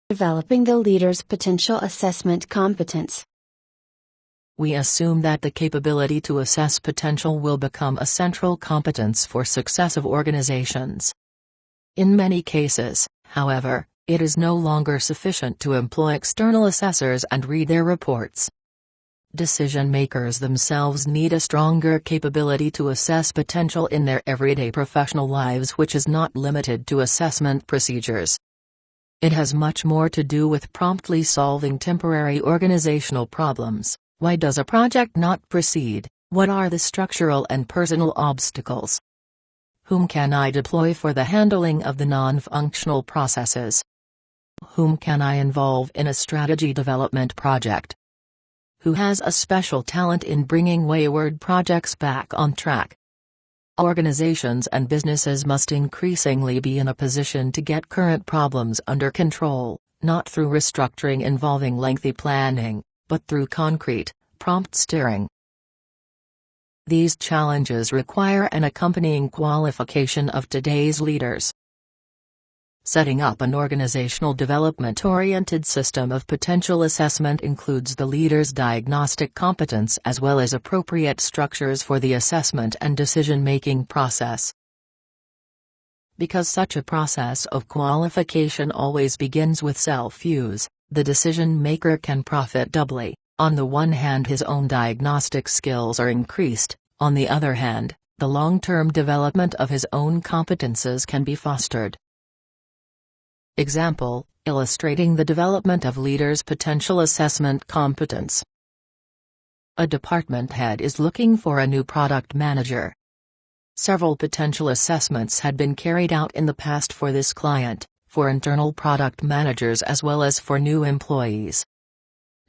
Developing the leader's potential assessment competence. We assume that the capability to assess potential will become a central competence for successive organizations. In many cases, however, it is no longer sufficient to employ external assessors and read their reports. Decision-makers themselves need a stronger capability to assess potential in their everyday professional lives, which is not limited to assessment procedures. It has much more to do with promptly solving temporary organizational problems. Why does a project not proceed? What are the structural and personal obstacles? Whom can I deploy for the handling of the non-functional processes? Whom can I involve in a strategy development project? Who has a special talent in bringing wayward projects back on track? Organizations and businesses must increasingly be in a position to get current problems under control, not through restructuring involving lengthy planning, but through concrete, prompt steering. These challenges require an accompanying qualification of today's leaders. Setting up an organizational development-oriented system of potential assessment includes the leader's diagnostic competence as well as appropriate structures for the assessment and decision-making process. Because such a process of qualification always begins with self-use, the decision-maker can profit doubly. On the one hand, his own diagnostic skills are increased, on the other hand, the long-term development of his own competences can be fostered. Example, illustrating the development of leaders' potential assessment competence. A department head is looking for a new product manager. Several potential assessments had been carried out in the past for this client, for internal product managers as well as for new employees.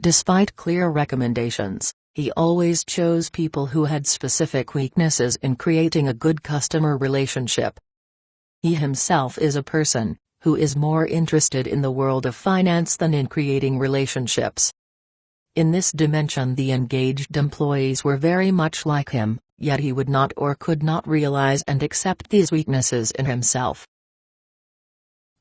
Despite clear recommendations, he always chose people who had specific weaknesses in creating a good customer relationship. He himself is a person who is more interested in the world of finance than in creating relationships. In this dimension, the engaged employees were very much like him, yet he would not or could not realize and accept these weaknesses in himself.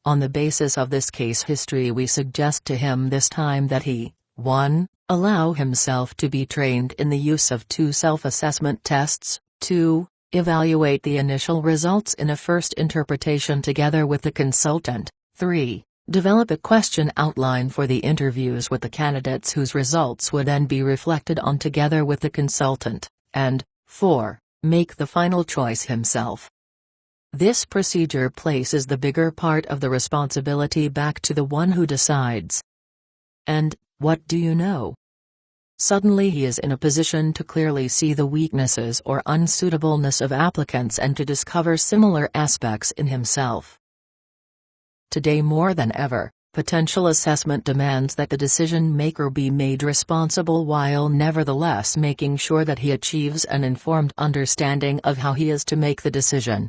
On the basis of this case history, we suggest to him this time that he 1. Allow himself to be trained in the use of 2 self-assessment tests, 2. Evaluate the initial results in a first interpretation together with the consultant, 3. Develop a question outline for the interviews with the candidates whose results would then be reflected on together with the consultant, and 4. Make the final choice himself. This procedure places the bigger part of the responsibility back to the one who decides. And, what do you know? Suddenly he is in a position to clearly see the weaknesses or unsuitableness of applicants and to discover similar aspects in himself. Today more than ever, potential assessment demands that the decision-maker be made responsible while nevertheless making sure that he achieves an informed understanding of how he is to make the decision.